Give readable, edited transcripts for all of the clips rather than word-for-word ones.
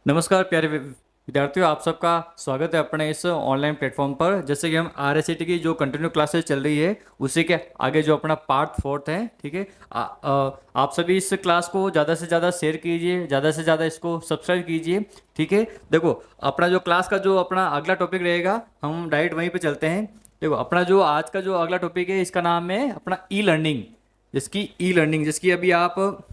नमस्कार प्यारे विद्यार्थियों, आप सबका स्वागत है अपने इस ऑनलाइन प्लेटफॉर्म पर। जैसे कि हम आरएससीटी की जो कंटिन्यू क्लासेस चल रही है उसी के आगे जो अपना पार्ट फोर्थ है, ठीक है। आप सभी इस क्लास को ज़्यादा से ज़्यादा शेयर कीजिए, ज़्यादा से ज़्यादा इसको सब्सक्राइब कीजिए, ठीक है। देखो, अपना जो क्लास का जो अपना अगला टॉपिक रहेगा, हम डायरेक्ट वहीं पर चलते हैं। देखो, अपना जो आज का जो अगला टॉपिक है इसका नाम है अपना ई लर्निंग, जिसकी अभी आप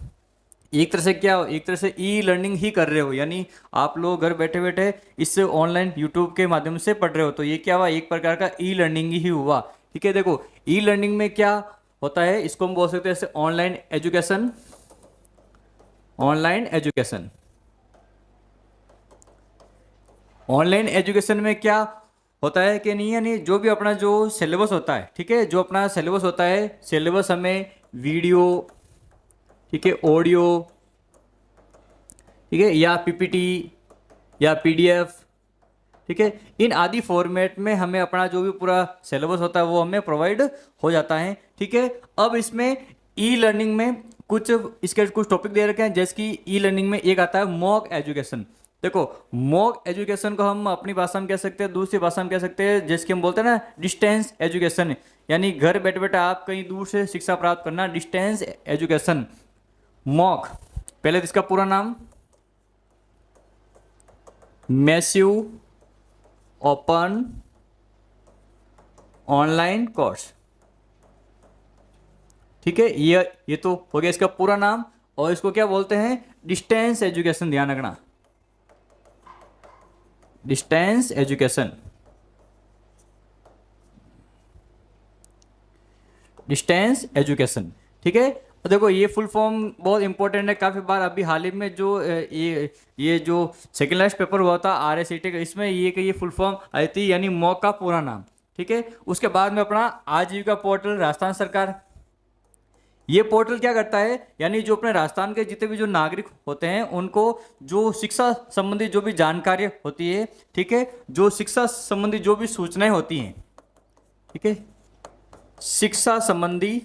एक तरह से ई लर्निंग ही कर रहे हो, यानी आप लोग घर बैठे बैठे इससे ऑनलाइन यूट्यूब के माध्यम से पढ़ रहे हो। तो ये क्या हुआ, एक प्रकार का ई लर्निंग ही हुआ, ठीक है। देखो, ई लर्निंग में क्या होता है, इसको हम बोल सकते हैं जैसे ऑनलाइन एजुकेशन। ऑनलाइन एजुकेशन में क्या होता है कि नहीं, यानी जो भी अपना जो सिलेबस होता है, ठीक है, जो अपना सिलेबस होता है, सिलेबस हमें वीडियो, ठीक है, ऑडियो, ठीक है, या पीपीटी या पीडीएफ, ठीक है, इन आदि फॉर्मेट में हमें अपना जो भी पूरा सिलेबस होता है वो हमें प्रोवाइड हो जाता है, ठीक है। अब इसमें ई लर्निंग में कुछ इसके कुछ टॉपिक दे रखे हैं, जैसे कि ई लर्निंग में एक आता है मॉक एजुकेशन। देखो, मॉक एजुकेशन को हम अपनी भाषा में कह सकते हैं, दूसरी भाषा में कह सकते हैं, जैसे हम बोलते हैं ना डिस्टेंस एजुकेशन, यानी घर बैठे बैठे आप कहीं दूर से शिक्षा प्राप्त करना, डिस्टेंस एजुकेशन। मॉक, पहले तो इसका पूरा नाम मैसिव ओपन ऑनलाइन कोर्स, ठीक है। ये तो हो गया इसका पूरा नाम। और इसको क्या बोलते हैं, डिस्टेंस एजुकेशन, ध्यान रखना, डिस्टेंस एजुकेशन, डिस्टेंस एजुकेशन, ठीक है। तो देखो, ये फुल फॉर्म बहुत इंपॉर्टेंट है, काफ़ी बार अभी हाल ही में जो ये जो सेकेंड लास्ट पेपर हुआ था आरएससीटी का, इसमें ये फुल फॉर्म आई थी, यानी मॉक का पूरा नाम, ठीक है। उसके बाद में अपना आजीविका पोर्टल राजस्थान सरकार, ये पोर्टल क्या करता है, यानी जो अपने राजस्थान के जितने भी जो नागरिक होते हैं उनको जो शिक्षा संबंधी जो भी जानकारी होती है, ठीक है, जो शिक्षा संबंधी जो भी सूचनाएं होती हैं, ठीक है, शिक्षा संबंधी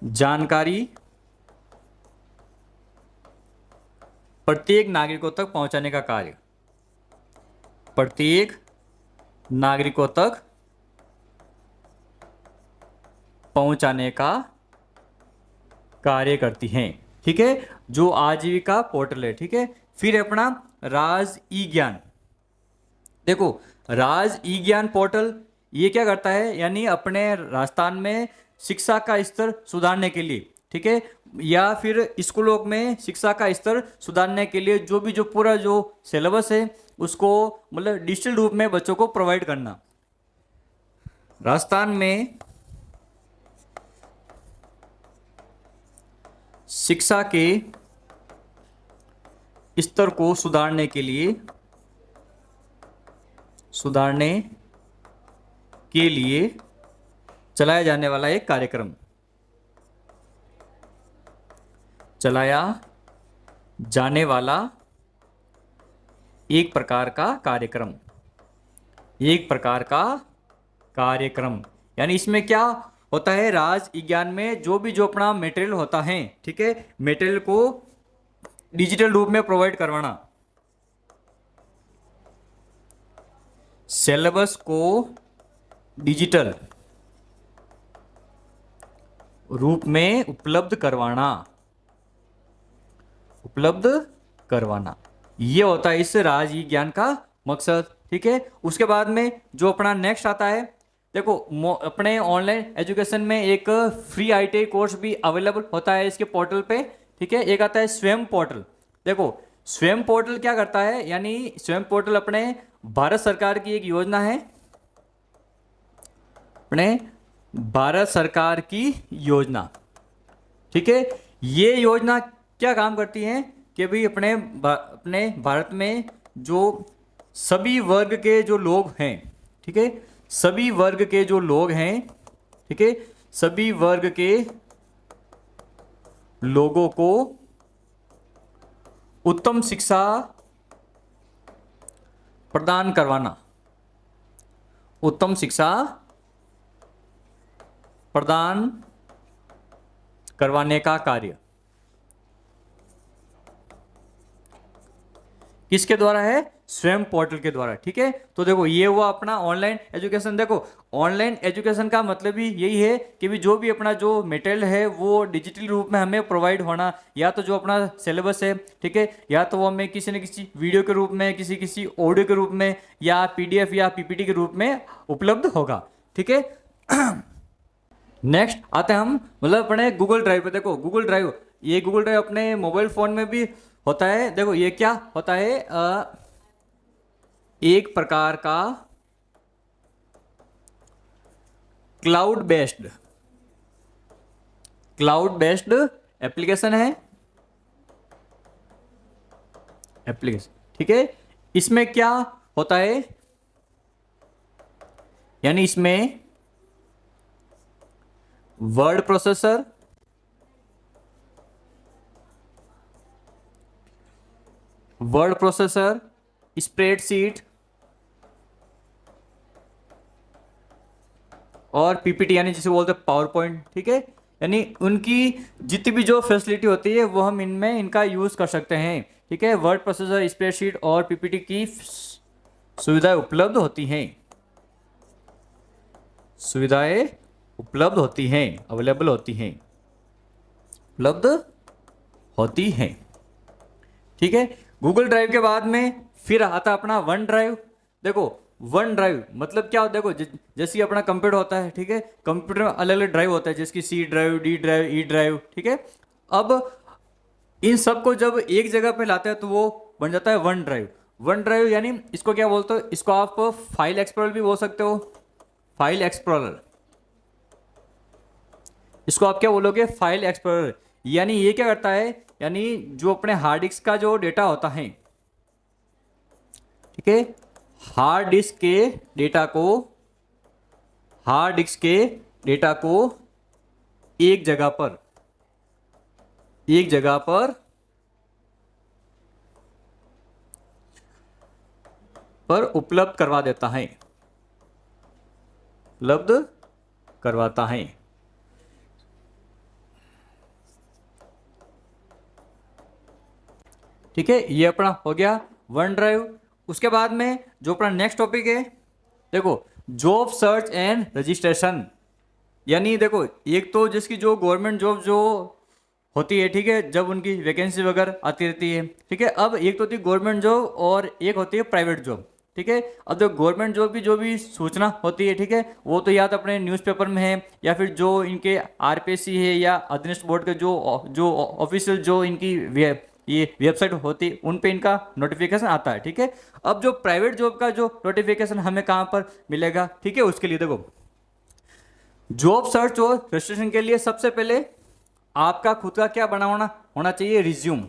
जानकारी प्रत्येक नागरिकों तक पहुंचाने का कार्य, प्रत्येक नागरिकों तक पहुंचाने का कार्य करती हैं, ठीक है, जो आजीविका पोर्टल है, ठीक है। फिर अपना राज ई ज्ञान, देखो, राज ई ज्ञान पोर्टल ये क्या करता है, यानी अपने राजस्थान में शिक्षा का स्तर सुधारने के लिए, ठीक है, या फिर स्कूलों में शिक्षा का स्तर सुधारने के लिए जो पूरा जो सिलेबस है उसको मतलब डिजिटल रूप में बच्चों को प्रोवाइड करना। राजस्थान में शिक्षा के स्तर को सुधारने के लिए चलाया जाने वाला एक कार्यक्रम, चलाया जाने वाला एक प्रकार का कार्यक्रम, एक प्रकार का कार्यक्रम, यानी इसमें क्या होता है, राज विज्ञान में जो अपना मटेरियल होता है, ठीक है, मटेरियल को डिजिटल रूप में प्रोवाइड करवाना, सिलेबस को डिजिटल रूप में उपलब्ध करवाना, ये होता है इस राज विज्ञान का मकसद, ठीक है। उसके बाद में जो अपना नेक्स्ट आता है, देखो, अपने ऑनलाइन एजुकेशन में एक फ्री आईटीआई कोर्स भी अवेलेबल होता है इसके पोर्टल पे, ठीक है। एक आता है स्वयं पोर्टल। देखो, स्वयं पोर्टल क्या करता है, यानी स्वयं पोर्टल अपने भारत सरकार की एक योजना है, अपने भारत सरकार की योजना, ठीक है। ये योजना क्या काम करती है कि भाई अपने भारत में जो सभी वर्ग के जो लोग हैं, ठीक है, सभी वर्ग के जो लोग हैं, ठीक है, सभी वर्ग के लोगों को उत्तम शिक्षा प्रदान करवाना, उत्तम शिक्षा प्रदान करवाने का कार्य, किसके द्वारा है? स्वयं पोर्टल के द्वारा। ठीक है, तो देखो ये हुआ अपना ऑनलाइन एजुकेशन। देखो ऑनलाइन एजुकेशन का मतलब ही यही है कि भी जो भी अपना जो मटेरियल है वो डिजिटल रूप में हमें प्रोवाइड होना, या तो जो अपना सिलेबस है, ठीक है, या तो वो हमें किसी न किसी वीडियो के रूप में, किसी किसी ऑडियो के रूप में, या पीडीएफ या पीपीटी के रूप में उपलब्ध होगा। ठीक है, नेक्स्ट आते हैं हम मतलब अपने गूगल ड्राइव पे। देखो गूगल ड्राइव, ये गूगल ड्राइव अपने मोबाइल फोन में भी होता है। देखो ये क्या होता है? एक प्रकार का क्लाउड बेस्ड एप्लीकेशन है, एप्लीकेशन। ठीक है, इसमें क्या होता है? यानी इसमें वर्ड प्रोसेसर, स्प्रेडशीट और पीपीटी यानी जिसे बोलते हैं पावर पॉइंट। ठीक है, यानी उनकी जितनी भी जो फैसिलिटी होती है वो हम इनमें इनका यूज कर सकते हैं। ठीक है, वर्ड प्रोसेसर, स्प्रेडशीट और पीपीटी की सुविधाएं उपलब्ध होती हैं, अवेलेबल होती हैं, उपलब्ध होती हैं। ठीक है, गूगल ड्राइव के बाद में फिर आता अपना वन ड्राइव। देखो वन ड्राइव मतलब क्या होता है? देखो जैसे अपना कंप्यूटर होता है, ठीक है, कंप्यूटर में अलग अलग ड्राइव होता है, जैसे C drive, D drive, E drive. ठीक है, अब इन सबको जब एक जगह पे लाते हैं तो वो बन जाता है वन ड्राइव। वन ड्राइव यानी इसको क्या बोलते हो? इसको आप फाइल एक्सप्लोरर भी बोल सकते हो, फाइल एक्सप्लोरर। इसको आप क्या बोलोगे? File explorer. यानी ये क्या करता है? यानी जो अपने हार्ड डिस्क का जो डेटा होता है, ठीक है, हार्ड डिस्क के डेटा को एक जगह पर उपलब्ध करवाता है। ठीक है, ये अपना हो गया वन ड्राइव। उसके बाद में जो अपना नेक्स्ट टॉपिक है, देखो जॉब सर्च एंड रजिस्ट्रेशन। यानी देखो एक तो जिसकी जो गवर्नमेंट जॉब जो होती है, ठीक है, जब उनकी वैकेंसी वगैरह आती रहती है, ठीक है, अब एक तो होती है गवर्नमेंट जॉब और एक होती है प्राइवेट जॉब। ठीक है, अब जो गवर्नमेंट जॉब की जो भी सूचना होती है, ठीक है, वो तो या तो अपने न्यूज़पेपर में है, या फिर जो इनके आरपीएससी है या अधीनस्थ बोर्ड के जो ऑफिशियल जो इनकी ये वेबसाइट होती है उन पे इनका नोटिफिकेशन आता है। ठीक है, अब जो प्राइवेट जॉब का जो नोटिफिकेशन हमें कहाँ पर मिलेगा? ठीक है, उसके लिए देखो जॉब सर्च और रजिस्ट्रेशन के लिए सबसे पहले आपका खुद का क्या बना होना चाहिए? रिज्यूम।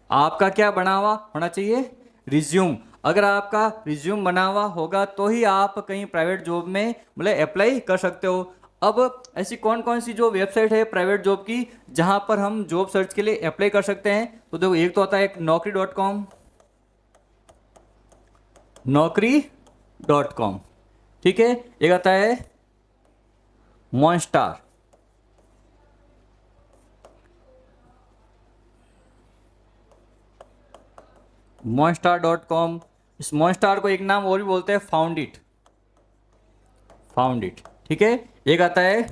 आपका क्या बना हुआ होना चाहिए? रिज्यूम। अगर आपका रिज्यूम बना हुआ होगा तो ही आप कहीं प्राइवेट जॉब में मतलब अप्लाई कर सकते हो। अब ऐसी कौन कौन सी जो वेबसाइट है प्राइवेट जॉब की जहां पर हम जॉब सर्च के लिए अप्लाई कर सकते हैं? तो देखो एक तो आता है नौकरी.com, ठीक है, एक आता है मॉन्स्टार.com। इस मॉन्स्टार को एक नाम और भी बोलते हैं फाउंड इट। ठीक है, एक आता है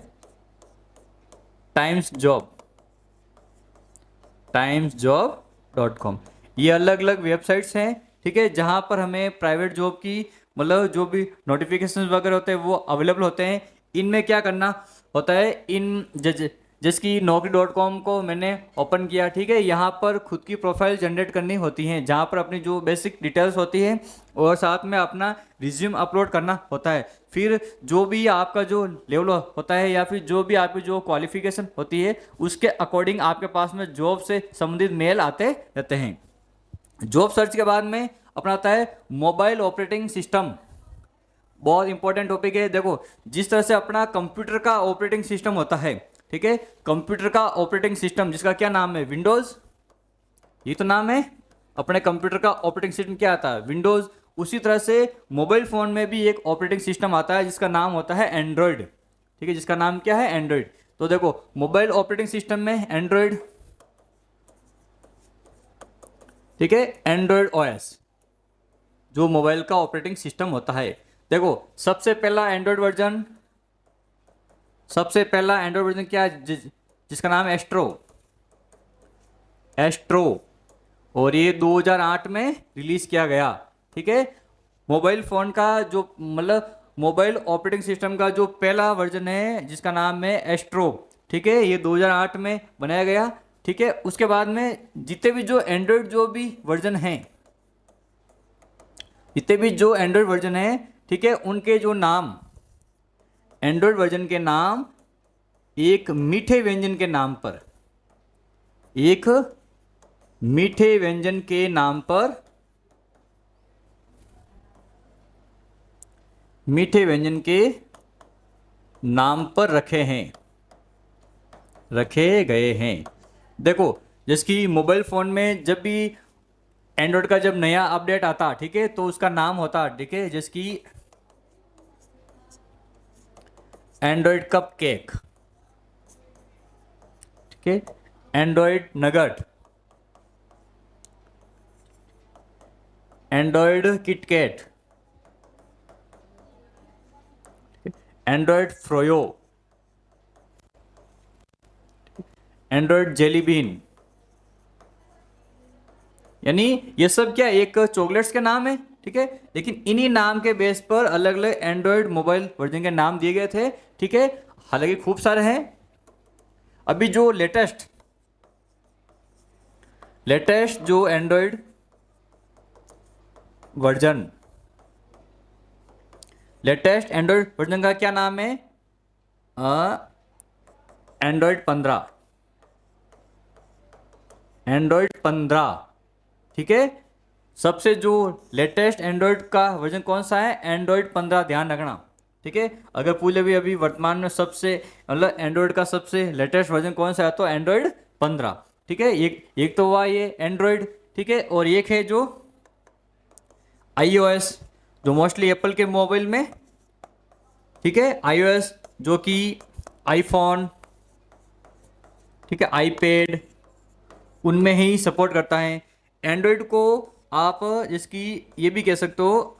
timesjob.com। ये अलग अलग वेबसाइट्स हैं, ठीक है, जहां पर हमें प्राइवेट जॉब की मतलब जो भी नोटिफिकेशन वगैरह होते हैं वो अवेलेबल होते हैं। इनमें क्या करना होता है? जिसकी नौकरी.com को मैंने ओपन किया, ठीक है, यहाँ पर खुद की प्रोफाइल जनरेट करनी होती है, जहाँ पर अपनी जो बेसिक डिटेल्स होती है और साथ में अपना रिज्यूम अपलोड करना होता है। फिर जो भी आपका जो लेवल होता है या फिर जो भी आपकी जो क्वालिफिकेशन होती है उसके अकॉर्डिंग आपके पास में जॉब से संबंधित मेल आते रहते हैं। जॉब सर्च के बाद में अपना आता है मोबाइल ऑपरेटिंग सिस्टम। बहुत इंपॉर्टेंट टॉपिक है। देखो जिस तरह से अपना कंप्यूटर का ऑपरेटिंग सिस्टम होता है, ठीक है, कंप्यूटर का ऑपरेटिंग सिस्टम जिसका क्या नाम है? विंडोज। ये तो नाम है। अपने कंप्यूटर का ऑपरेटिंग सिस्टम क्या आता है? विंडोज। उसी तरह से मोबाइल फोन में भी एक ऑपरेटिंग सिस्टम आता है जिसका नाम होता है एंड्रॉयड। ठीक है, जिसका नाम क्या है? एंड्रॉयड। तो देखो मोबाइल ऑपरेटिंग सिस्टम में एंड्रॉयड, ठीक है, एंड्रॉयड ओएस जो मोबाइल का ऑपरेटिंग सिस्टम होता है। देखो सबसे पहला एंड्रॉयड वर्जन क्या है, जिसका नाम है एस्ट्रो, और ये 2008 में रिलीज किया गया। ठीक है, मोबाइल फोन का जो मतलब मोबाइल ऑपरेटिंग सिस्टम का जो पहला वर्जन है जिसका नाम है एस्ट्रो। ठीक है, ये 2008 में बनाया गया। ठीक है, उसके बाद में जितने भी जो एंड्रॉयड जो भी वर्जन हैं, जितने भी जो एंड्रॉयड वर्जन है, ठीक है, उनके जो नाम, एंड्रॉयड वर्जन के नाम एक मीठे व्यंजन के नाम पर, एक मीठे व्यंजन के नाम पर, मीठे व्यंजन के नाम पर रखे गए हैं। देखो जैसे कि मोबाइल फोन में जब भी एंड्रॉयड का जब नया अपडेट आता, ठीक है, तो उसका नाम होता, ठीक है, जैसे कि एंड्रॉयड कप केक, ठीक है, Android Nougat, Android KitKat, Android Froyo, Android Jelly Bean. यानी ये सब क्या एक चॉकलेट्स के नाम है। ठीक है, लेकिन इन्हीं नाम के बेस पर अलग अलग एंड्रॉयड मोबाइल वर्जन के नाम दिए गए थे। ठीक है, हालांकि खूब सारे हैं। अभी जो लेटेस्ट जो Android version, latest Android version का क्या नाम है, एंड्रॉयड 15, एंड्रॉयड 15। ठीक है, सबसे जो लेटेस्ट एंड्रॉयड का वर्जन कौन सा है, एंड्रॉयड 15, ध्यान रखना। ठीक है, अगर पूछे भी अभी वर्तमान में सबसे मतलब एंड्रॉयड का सबसे लेटेस्ट वर्जन कौन सा है, तो एंड्रॉयड 15। ठीक है, एक तो हुआ ये एंड्रॉयड। ठीक है, और एक है जो iOS, जो मोस्टली एप्पल के मोबाइल में, ठीक है, iOS जो कि आईफोन, ठीक है, आईपैड, उनमें ही सपोर्ट करता है। एंड्रॉयड को आप जिसकी ये भी कह सकते हो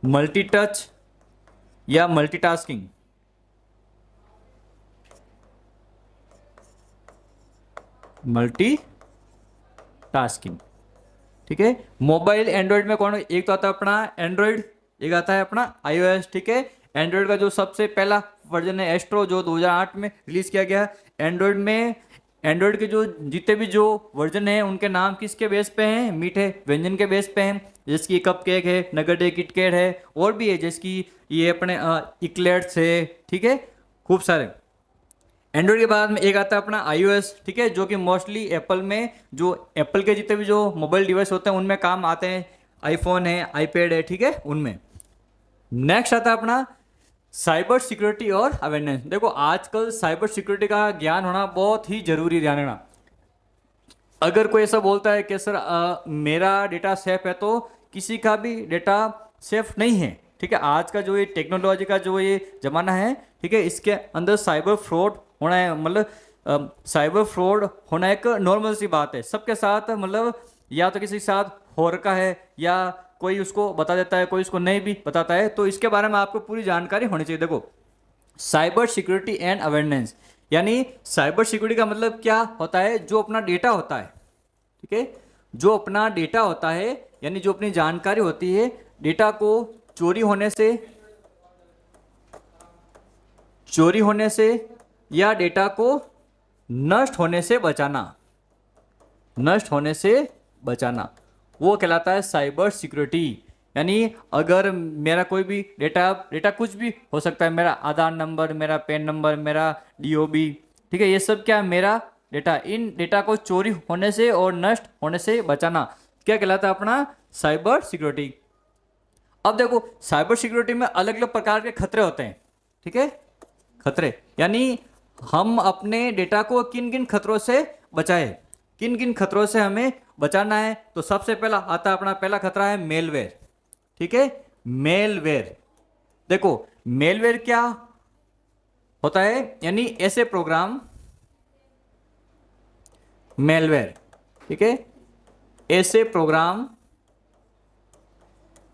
मल्टी टच या मल्टीटास्किंग, मल्टीटास्किंग। ठीक है, मोबाइल एंड्रॉयड में कौन, एक तो आता है अपना एंड्रॉयड, एक आता है अपना iOS। ठीक है, एंड्रॉयड का जो सबसे पहला वर्जन है एस्ट्रो, जो 2008 में रिलीज किया गया। एंड्रॉयड में एंड्रॉयड के जो जितने भी जो वर्जन हैं उनके नाम किसके बेस पे हैं, मीठे व्यंजन के बेस पे हैं। जैसे कि कप केक है, नगट है, किटकैट है, और भी है जैसे कि ये अपने इक्लेट्स है। ठीक है, खूब सारे। एंड्रॉयड के बाद में एक आता है अपना iOS। ठीक है, जो कि मोस्टली एप्पल में, जो एप्पल के जितने भी जो मोबाइल डिवाइस होते हैं उनमें काम आते हैं, आईफोन है, आईपैड है, ठीक है, उनमें। नेक्स्ट आता है अपना साइबर सिक्योरिटी और अवेयरनेस। देखो आजकल साइबर सिक्योरिटी का ज्ञान होना बहुत ही जरूरी, ध्यान रखना। अगर कोई ऐसा बोलता है कि सर मेरा डेटा सेफ है, तो किसी का भी डेटा सेफ नहीं है। ठीक है, आज का जो ये टेक्नोलॉजी का जो ये जमाना है, ठीक है, इसके अंदर साइबर फ्रॉड होना है, मतलब साइबर फ्रॉड होना एक नॉर्मल सी बात है सबके साथ। मतलब या तो किसी के साथ हो रखा है, या कोई उसको बता देता है, कोई उसको नहीं भी बताता है, तो इसके बारे में आपको पूरी जानकारी होनी चाहिए। देखो साइबर सिक्योरिटी एंड अवेयरनेस, यानी साइबर सिक्योरिटी का मतलब क्या होता है, जो अपना डेटा होता है, ठीक है, जो अपना डेटा होता है, यानी जो अपनी जानकारी होती है, डेटा को चोरी होने से या डेटा को नष्ट होने से बचाना, वो कहलाता है साइबर सिक्योरिटी। यानी अगर मेरा कोई भी डेटा कुछ भी हो सकता है, मेरा आधार नंबर, मेरा पैन नंबर, मेरा डीओबी, ठीक है, ये सब क्या मेरा डेटा, इन डेटा को चोरी होने से और नष्ट होने से बचाना क्या कहलाता है, अपना साइबर सिक्योरिटी। अब देखो साइबर सिक्योरिटी में अलग अलग प्रकार के खतरे होते हैं। ठीक है, खतरे यानी हम अपने डेटा को किन किन खतरों से बचाएं, किन किन खतरों से हमें बचाना है। तो सबसे पहला आता है अपना पहला खतरा है मेलवेयर। ठीक है, मेलवेयर। देखो मेलवेयर क्या होता है, यानी ऐसे प्रोग्राम, मेलवेयर, ठीक है, ऐसे प्रोग्राम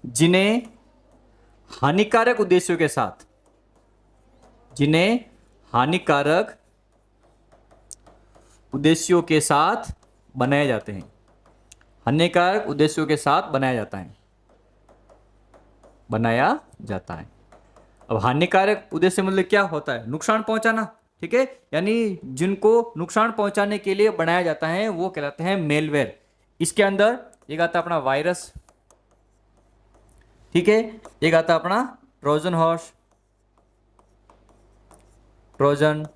जिन्हें हानिकारक उद्देश्यों के साथ, जिन्हें हानिकारक उद्देश्यों के साथ बनाए जाते हैं, हानिकारक उद्देश्यों के साथ बनाया जाता है, बनाया जाता है। अब हानिकारक उद्देश्य मतलब क्या होता है? नुकसान पहुंचाना, ठीक है, यानी जिनको नुकसान पहुंचाने के लिए बनाया जाता है वो कहलाते हैं मेलवेयर। इसके अंदर एक आता है अपना वायरस, ठीक है, एक आता है अपना ट्रोजन हॉर्स, ट्रोजन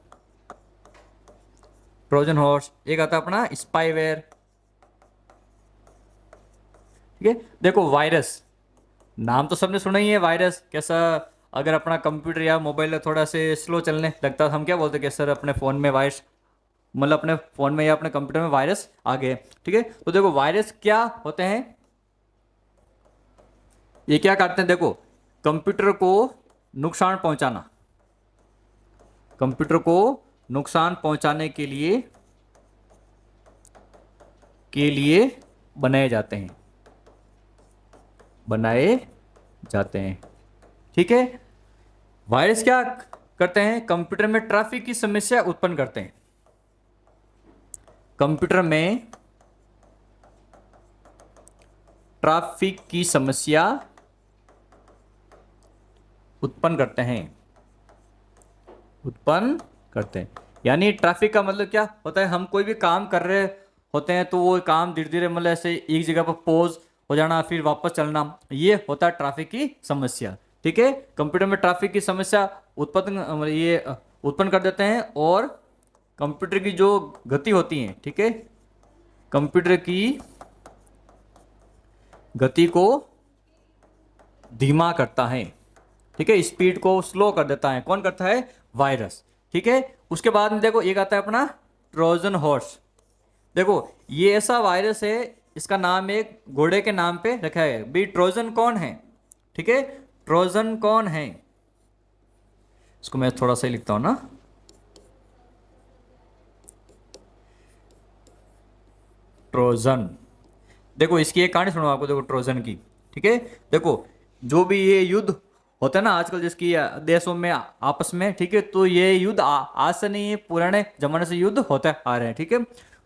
हॉर्स, एक आता है अपना स्पाईवेयर, ठीक है। देखो वायरस, नाम तो सबने सुना ही है वायरस। कैसा, अगर अपना कंप्यूटर या मोबाइल थोड़ा से स्लो चलने लगता है हम क्या बोलते हैं कि सर अपने फ़ोन में वायरस, मतलब अपने फ़ोन में या अपने कंप्यूटर में वायरस आ गए, ठीक है। तो देखो वायरस क्या होते हैं, ये क्या करते हैं, देखो कंप्यूटर को नुकसान पहुंचाना, कंप्यूटर को नुकसान पहुंचाने के लिए बनाए जाते हैं, बनाए जाते हैं, ठीक है। वायरस क्या करते हैं? कंप्यूटर में ट्रैफिक की समस्या उत्पन्न करते हैं, कंप्यूटर में ट्रैफिक की समस्या उत्पन्न करते हैं, उत्पन्न करते हैं। यानी ट्रैफिक का मतलब क्या होता है? हम कोई भी काम कर रहे होते हैं तो वो काम धीरे धीरे मतलब ऐसे एक जगह पर पॉज हो जाना फिर वापस चलना, ये होता है ट्रैफिक की समस्या, ठीक है। कंप्यूटर में ट्रैफिक की समस्या उत्पन्न कर देते हैं और कंप्यूटर की जो गति होती है, ठीक है, कंप्यूटर की गति को धीमा करता है, ठीक है, स्पीड को स्लो कर देता है। कौन करता है? वायरस, ठीक है। उसके बाद में देखो एक आता है अपना ट्रोजन हॉर्स। देखो ये ऐसा वायरस है, इसका नाम एक घोड़े के नाम पे रखा है भाई। ट्रोजन कौन है, ठीक है, ट्रोजन कौन है? इसको मैं थोड़ा सा ही लिखता हूं ना, ट्रोजन। देखो इसकी एक कहानी सुनो आपको, देखो ट्रोजन की, ठीक है। देखो जो भी ये युद्ध होता है ना आजकल जिसकी देशों में आपस में, ठीक है, तो ये युद्ध आज से नहीं है, पुराने जमाने से युद्ध होते आ रहे हैं, ठीक है।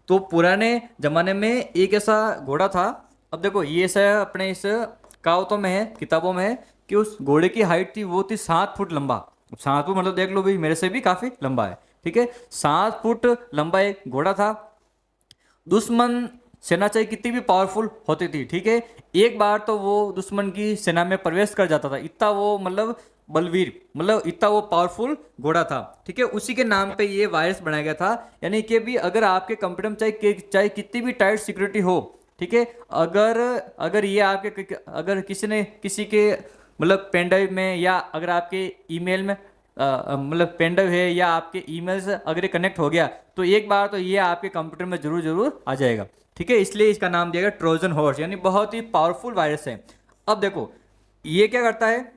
तो पुराने जमाने में एक ऐसा घोड़ा था। अब देखो ये ऐसा अपने इस कहावतों में है, किताबों में है कि उस घोड़े की हाइट थी, वो थी 7 फुट लंबा। 7 फुट मतलब देख लो भाई मेरे से भी काफी लंबा है, ठीक है। 7 फुट लंबा एक घोड़ा था। दुश्मन सेना चाहे कितनी भी पावरफुल होती थी, ठीक है, एक बार तो वो दुश्मन की सेना में प्रवेश कर जाता था, इतना वो मतलब बलवीर, मतलब इतना वो पावरफुल घोड़ा था, ठीक है। उसी के नाम पे ये वायरस बनाया गया था। यानी कि भी अगर आपके कंप्यूटर में चाहे कितनी भी टाइट सिक्योरिटी हो, ठीक है, अगर अगर ये आपके अगर किसी ने किसी के मतलब पेन ड्राइव में या अगर आपके ईमेल में मतलब पेन ड्राइव है या आपके ईमेल से अगर ये कनेक्ट हो गया तो एक बार तो ये आपके कंप्यूटर में जरूर जरूर आ जाएगा, ठीक है। इसलिए इसका नाम दिया गया ट्रोजन हॉर्स, यानी बहुत ही पावरफुल वायरस है। अब देखो ये क्या करता है,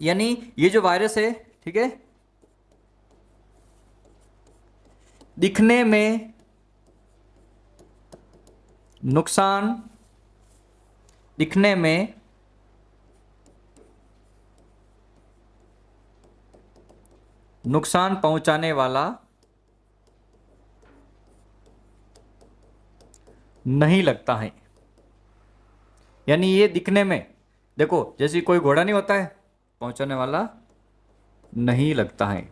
यानी ये जो वायरस है, ठीक है, दिखने में नुकसान, दिखने में नुकसान पहुंचाने वाला नहीं लगता है। यानी ये दिखने में, देखो जैसे कोई घोड़ा नहीं होता है, पहुंचाने वाला नहीं लगता है,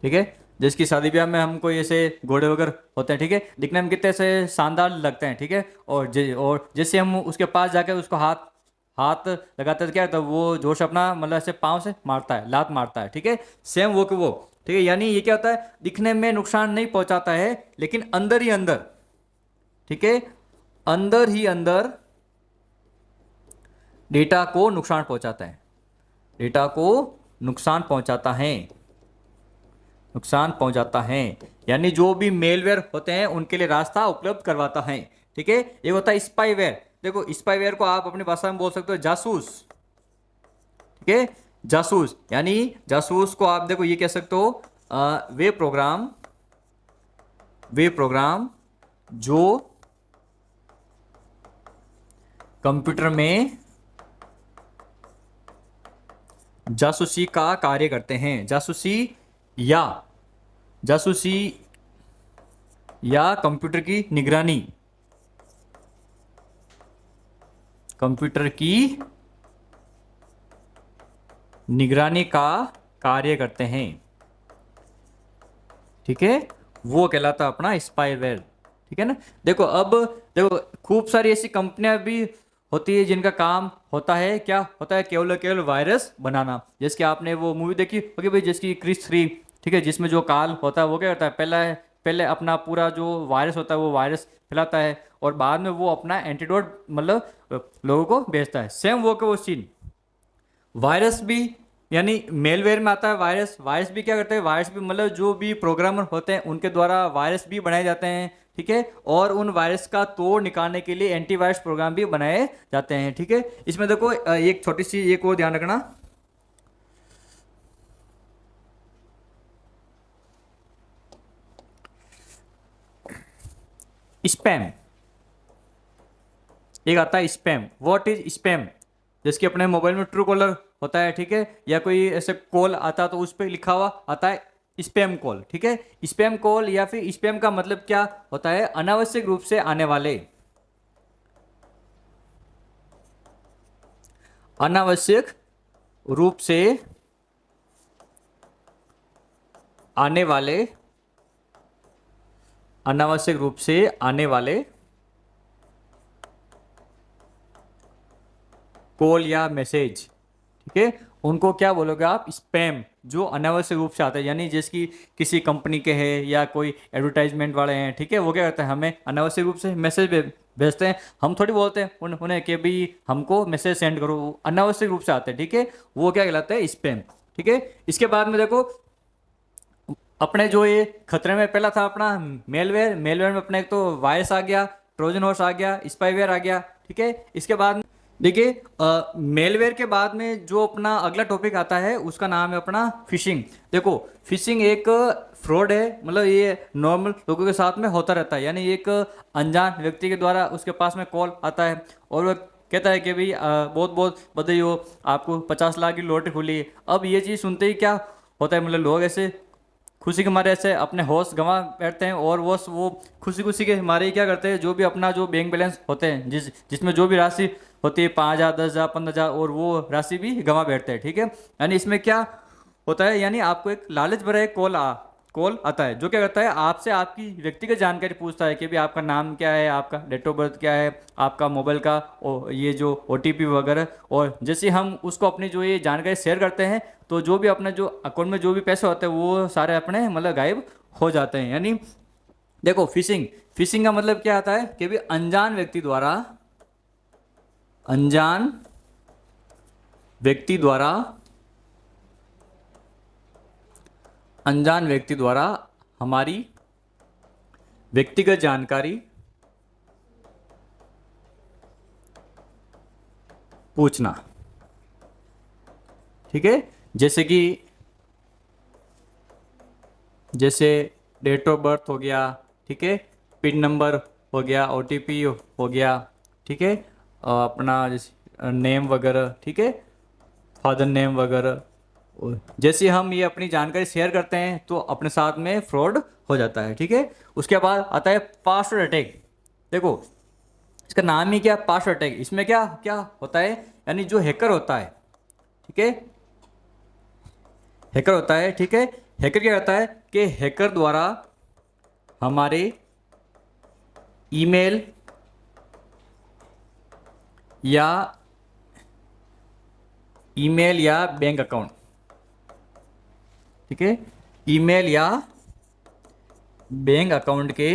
ठीक है। जिसकी शादी ब्याह में हम कोई ऐसे घोड़े वगैरह होते हैं, ठीक है, दिखने में कितने से शानदार लगते हैं, ठीक है। और जैसे हम उसके पास जाकर उसको हाथ हाथ लगाते हैं तो क्या होता है, वो जोश अपना मतलब ऐसे पाँव से मारता है, लात मारता है, ठीक है, सेम वो कि वो, ठीक है। यानी ये क्या होता है, दिखने में नुकसान नहीं पहुंचाता है लेकिन अंदर ही अंदर, ठीक है, अंदर ही अंदर डेटा को नुकसान पहुंचाता है, डेटा को नुकसान पहुंचाता है, नुकसान पहुंचाता है। यानी जो भी मेलवेयर होते हैं उनके लिए रास्ता उपलब्ध करवाता है, ठीक है। एक होता है स्पाईवेयर। देखो स्पाईवेयर को आप अपनी भाषा में बोल सकते हो जासूस, ठीक है, जासूस। यानी जासूस को आप देखो ये कह सकते हो वे प्रोग्राम जो कंप्यूटर में जासूसी का कार्य करते हैं। या जासूसी या कंप्यूटर की निगरानी, कंप्यूटर की निगरानी का कार्य करते हैं। ठीक है, वो कहलाता अपना स्पाईवेयर। ठीक है ना। देखो अब, देखो खूब सारी ऐसी कंपनियां भी होती है जिनका काम होता है, क्या होता है, केवल केवल वायरस बनाना। जैसे कि आपने वो मूवी देखी होगी भाई, जिसकी क्रिस 3, ठीक है, जिसमें जो काल होता है वो क्या करता है, पहले अपना पूरा जो वायरस होता है वो वायरस फैलाता है, और बाद में वो अपना एंटीडोट मतलब लोगों को भेजता है। सेम वो का वो सीन वायरस भी, यानी मेलवेयर में आता है वायरस। वायरस भी क्या करते हैं, वायरस भी मतलब जो भी प्रोग्रामर होते हैं उनके द्वारा वायरस भी बनाए जाते हैं। ठीक है, और उन वायरस का तोड़ निकालने के लिए एंटीवायरस प्रोग्राम भी बनाए जाते हैं। ठीक है, इसमें देखो एक छोटी सी एक और ध्यान रखना, स्पैम। एक आता है स्पैम। What is spam? जैसे कि अपने मोबाइल में ट्रू कॉलर होता है, ठीक है, या कोई ऐसे कॉल आता है तो उस पर लिखा हुआ आता है स्पैम कॉल। ठीक है, स्पैम कॉल या फिर स्पैम का मतलब क्या होता है, अनावश्यक रूप से आने वाले, अनावश्यक रूप से आने वाले, अनावश्यक रूप से आने वाले कॉल या मैसेज। ठीक है, उनको क्या बोलोगे आप, स्पैम। जो अनावश्यक रूप से आते हैं, यानी जैसे कि किसी कंपनी के हैं या कोई एडवर्टाइजमेंट वाले हैं, ठीक है, वो क्या करते हैं, हमें अनावश्यक रूप से मैसेज भेजते हैं। हम थोड़ी बोलते हैं उन्हें कि भाई हमको मैसेज सेंड करो, अनावश्यक रूप से आते हैं। ठीक है, वो क्या कहलाता है, स्पैम। ठीक है, इसके बाद में देखो अपने जो ये खतरे में पहला था अपना मेलवेयर। मेलवेयर में अपने एक तो वायरस आ गया, ट्रोजन हॉर्स आ गया, स्पाईवेयर आ गया। ठीक है, इसके बाद देखिए मेलवेयर के बाद में जो अपना अगला टॉपिक आता है उसका नाम है अपना फिशिंग। देखो फिशिंग एक फ्रॉड है, मतलब ये नॉर्मल लोगों के साथ में होता रहता है। यानी एक अनजान व्यक्ति के द्वारा उसके पास में कॉल आता है और वो कहता है कि भाई बहुत बहुत बधाई हो, आपको 50 लाख की लॉटरी खुली है। अब ये चीज़ सुनते ही क्या होता है, मतलब लोग ऐसे खुशी के मारे ऐसे अपने होश गंवा बैठते हैं, और वो खुशी खुशी के मारे ही क्या करते हैं, जो भी अपना जो बैंक बैलेंस होते हैं, जिसमें जो भी राशि होती है 5,000, 10,000, 15,000, और वो राशि भी गंवा बैठते हैं। ठीक है, यानी इसमें क्या होता है, यानी आपको एक लालच भरा एक कॉल आता है जो क्या करता है, आपसे आपकी व्यक्तिगत जानकारी पूछता है कि भी आपका नाम क्या है, आपका डेट ऑफ बर्थ क्या है, आपका मोबाइल का ये जो OTP वगैरह। और जैसे हम उसको अपनी जो ये जानकारी शेयर करते हैं तो जो भी अपने जो अकाउंट में जो भी पैसे होते हैं वो सारे अपने मतलब गायब हो जाते हैं। यानी देखो फिशिंग, फिशिंग का मतलब क्या आता है कि भी अनजान व्यक्ति द्वारा हमारी व्यक्तिगत जानकारी पूछना। ठीक है, जैसे डेट ऑफ बर्थ हो गया, ठीक है, पिन नंबर हो गया, OTP हो गया, ठीक है, अपना जैसे नेम वगैरह, ठीक है, फादर नेम वगैरह। और जैसे हम ये अपनी जानकारी शेयर करते हैं तो अपने साथ में फ्रॉड हो जाता है। ठीक है, उसके बाद आता है पासवर्ड अटैक। देखो इसका नाम ही क्या, पासवर्ड अटैक। इसमें क्या क्या होता है, यानी जो हैकर होता है, ठीक है, हैकर होता है, ठीक है, हैकर क्या करता है कि हैकर द्वारा हमारे ईमेल या बैंक अकाउंट, ठीक है, ईमेल या बैंक अकाउंट के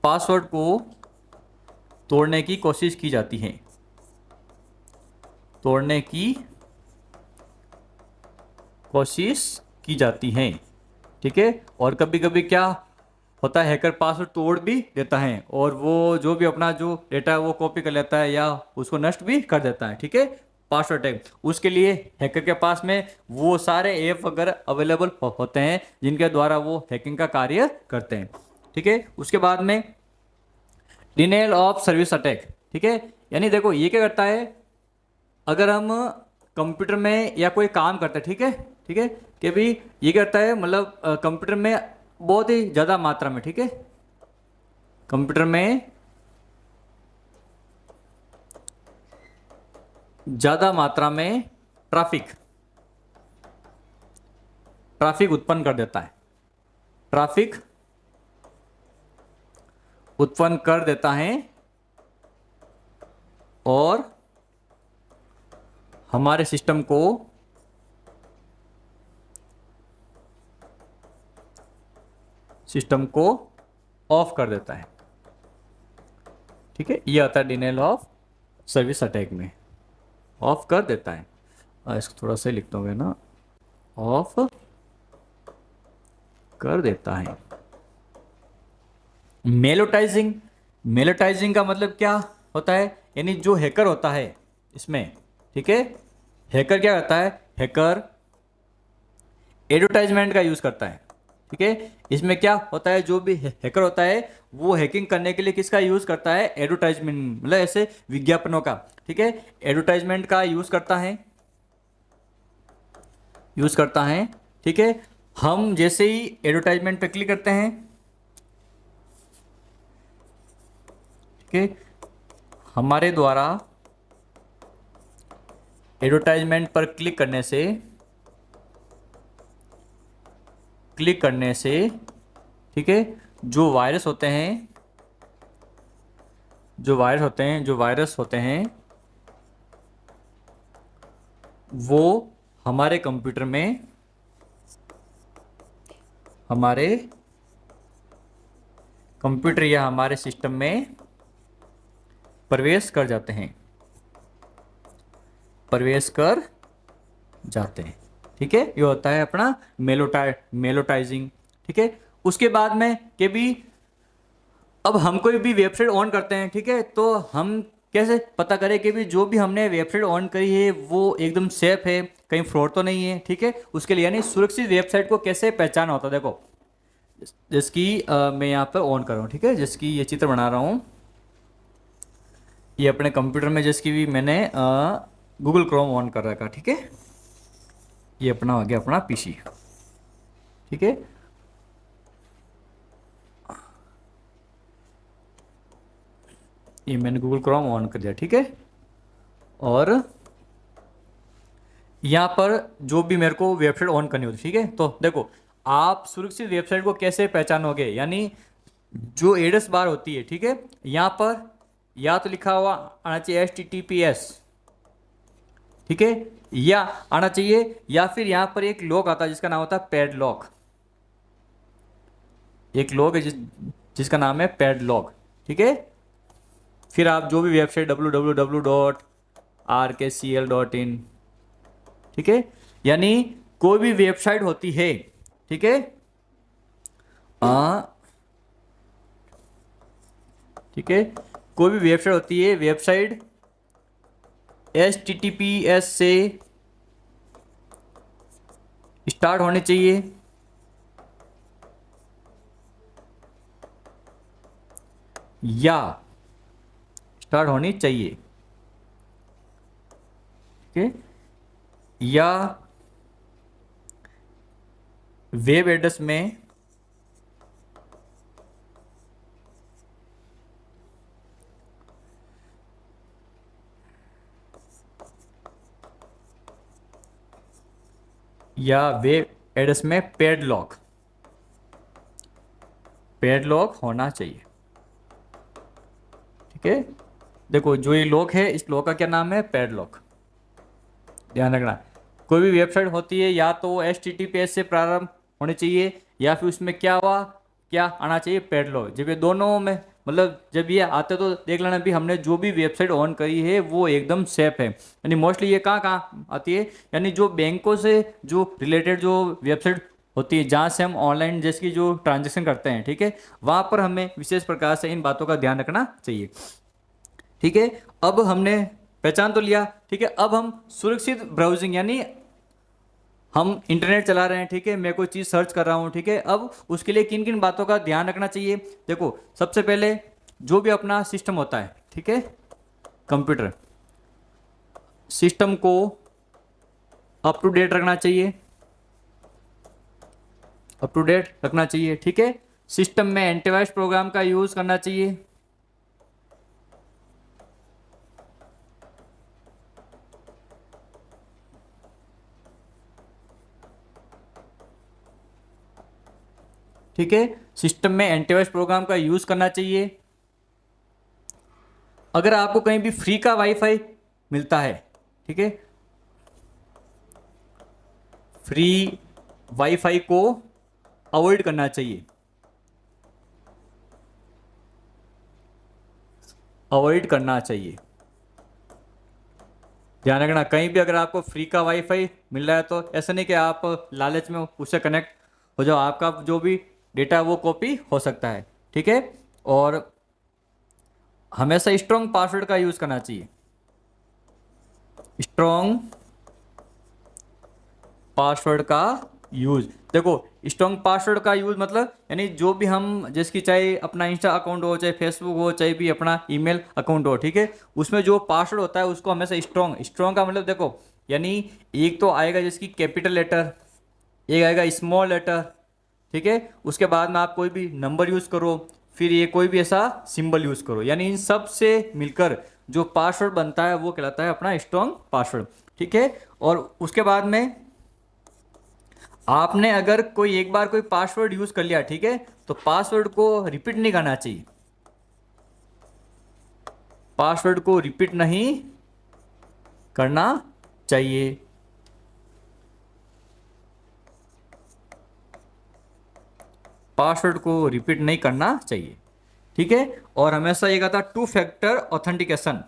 पासवर्ड को तोड़ने की कोशिश की जाती है, तोड़ने की कोशिश की जाती है। ठीक है, और कभी कभी क्या होता है, हैकर पासवर्ड तोड़ भी देता है और वो जो भी अपना जो डेटा है वो कॉपी कर लेता है या उसको नष्ट भी कर देता है। ठीक है, पासवर्ड अटैक, उसके लिए हैकर के पास में वो सारे ऐप वगैरह अवेलेबल होते हैं जिनके द्वारा वो हैकिंग का कार्य करते हैं। ठीक है, उसके बाद में डिनायल ऑफ सर्विस अटैक, ठीक है। यानी देखो ये क्या करता है, अगर हम कंप्यूटर में या कोई काम करते हैं, ठीक है, ठीक है, कि भी ये करता है मतलब कंप्यूटर में बहुत ही ज़्यादा मात्रा में, ठीक है, कंप्यूटर में ज़्यादा मात्रा में ट्रैफिक ट्रैफिक उत्पन्न कर देता है, ट्रैफिक उत्पन्न कर देता है और हमारे सिस्टम को ऑफ कर देता है, ठीक है। ये आता है डिनायल ऑफ सर्विस अटैक में, ऑफ कर देता है। इसको थोड़ा सा लिखता हूँ ना, ऑफ कर देता है। मेलोटाइजिंग, मेलोटाइजिंग का मतलब क्या होता है, यानी जो हैकर होता है इसमें, ठीक है, हैकर क्या करता है, हैकर एडवर्टाइजमेंट का यूज करता है, ठीक है। इसमें क्या होता है, जो भी हैकर होता है वो हैकिंग करने के लिए किसका यूज करता है, एडवर्टाइजमेंट, मतलब ऐसे विज्ञापनों का, ठीक है, एडवर्टाइजमेंट का यूज करता है, ठीक है। हम जैसे ही एडवर्टाइजमेंट पे क्लिक करते हैं, ठीक है, हमारे द्वारा एडवर्टाइजमेंट पर क्लिक करने से, ठीक है, जो वायरस होते हैं वो हमारे कंप्यूटर में, या हमारे सिस्टम में प्रवेश कर जाते हैं, ठीक है। ये होता है अपना मेलोटाइजिंग, ठीक है। उसके बाद में कि भी अब हम कोई भी वेबसाइट ऑन करते हैं, ठीक है, तो हम कैसे पता करें कि भी जो भी हमने वेबसाइट ऑन करी है वो एकदम सेफ है, कहीं फ्रॉड तो नहीं है, ठीक है। उसके लिए यानी सुरक्षित वेबसाइट को कैसे पहचान होता है, देखो जिसकी मैं यहाँ पर ऑन कर रहा हूँ, ठीक है, जिसकी ये चित्र बना रहा हूँ, ये अपने कंप्यूटर में जिसकी भी मैंने गूगल क्रोम ऑन कर रखा, ठीक है, ये अपना हो गया अपना पीसी, ठीक है। ये मैंने गूगल क्रोम ऑन कर दिया, ठीक है। और यहाँ पर जो भी मेरे को वेबसाइट ऑन करनी होती, ठीक है, तो देखो आप सुरक्षित वेबसाइट को कैसे पहचानोगे, यानी जो एड्रेस बार होती है, ठीक है, यहाँ पर या तो लिखा हुआ आना चाहिए HTTPS, ठीक है, या आना चाहिए, या फिर यहाँ पर एक लॉक आता है जिसका नाम होता है पैडलॉक, एक लॉक है जिसका नाम है पैडलॉक, ठीक है। फिर आप जो भी वेबसाइट www.rkcl.in, ठीक है, यानी कोई भी वेबसाइट होती है, ठीक है, ठीक है, कोई भी वेबसाइट होती है, वेबसाइट HTTPS से स्टार्ट होनी चाहिए, या स्टार्ट होनी चाहिए, ठीक है, या वेब एड्रेस में पैडलॉक होना चाहिए, ठीक है। देखो जो ये लॉक है, इस लॉक का क्या नाम है, पैडलॉक, ध्यान रखना। कोई भी वेबसाइट होती है या तो HTTPS से प्रारंभ होनी चाहिए, या फिर उसमें क्या आना चाहिए, पैडलॉक। जब ये दोनों में मतलब जब ये आते तो देख लेना भी हमने जो भी वेबसाइट ऑन करी है वो एकदम सेफ है। यानी मोस्टली ये कहाँ आती है, यानी जो बैंकों से जो रिलेटेड जो वेबसाइट होती है, जहाँ से हम ऑनलाइन जैसे कि जो ट्रांजेक्शन करते हैं, ठीक है, वहाँ पर हमें विशेष प्रकार से इन बातों का ध्यान रखना चाहिए, ठीक है। अब हमने पहचान तो लिया, ठीक है। अब हम सुरक्षित ब्राउजिंग, यानी हम इंटरनेट चला रहे हैं, ठीक है, मैं कोई चीज़ सर्च कर रहा हूँ, ठीक है, अब उसके लिए किन किन बातों का ध्यान रखना चाहिए, देखो सबसे पहले जो भी अपना सिस्टम होता है, ठीक है, कंप्यूटर सिस्टम को अप टू डेट रखना चाहिए, अप टू डेट रखना चाहिए, ठीक है। सिस्टम में एंटीवायरस प्रोग्राम का यूज करना चाहिए, ठीक है। सिस्टम में एंटीवायरस प्रोग्राम का यूज करना चाहिए। अगर आपको कहीं भी फ्री का वाईफाई मिलता है, ठीक है, फ्री वाईफाई को अवॉइड करना चाहिए, अवॉइड करना चाहिए। ध्यान रखना, कहीं भी अगर आपको फ्री का वाईफाई मिल रहा है तो ऐसा नहीं कि आप लालच में उससे कनेक्ट हो जाओ, आपका जो भी डेटा है वो कॉपी हो सकता है, ठीक है। और हमेशा स्ट्रॉन्ग पासवर्ड का यूज करना चाहिए, स्ट्रॉन्ग पासवर्ड का यूज। देखो, स्ट्रॉन्ग पासवर्ड का यूज मतलब यानी जो भी हम, जिसकी चाहे अपना इंस्टा अकाउंट हो, चाहे फेसबुक हो, चाहे भी अपना ईमेल अकाउंट हो, ठीक है, उसमें जो पासवर्ड होता है उसको हमेशा स्ट्रॉन्ग, स्ट्रॉन्ग का मतलब देखो, यानी एक तो आएगा जिसकी कैपिटल लेटर, एक आएगा स्मॉल लेटर, ठीक है, उसके बाद में आप कोई भी नंबर यूज़ करो, फिर ये कोई भी ऐसा सिंबल यूज़ करो, यानी इन सब से मिलकर जो पासवर्ड बनता है वो कहलाता है अपना स्ट्रॉन्ग पासवर्ड, ठीक है। और उसके बाद में आपने अगर कोई एक बार कोई पासवर्ड यूज कर लिया, ठीक है, तो पासवर्ड को रिपीट नहीं करना चाहिए, पासवर्ड को रिपीट नहीं करना चाहिए, पासवर्ड को रिपीट नहीं करना चाहिए, ठीक है। और हमेशा ये कहता two factor authentication,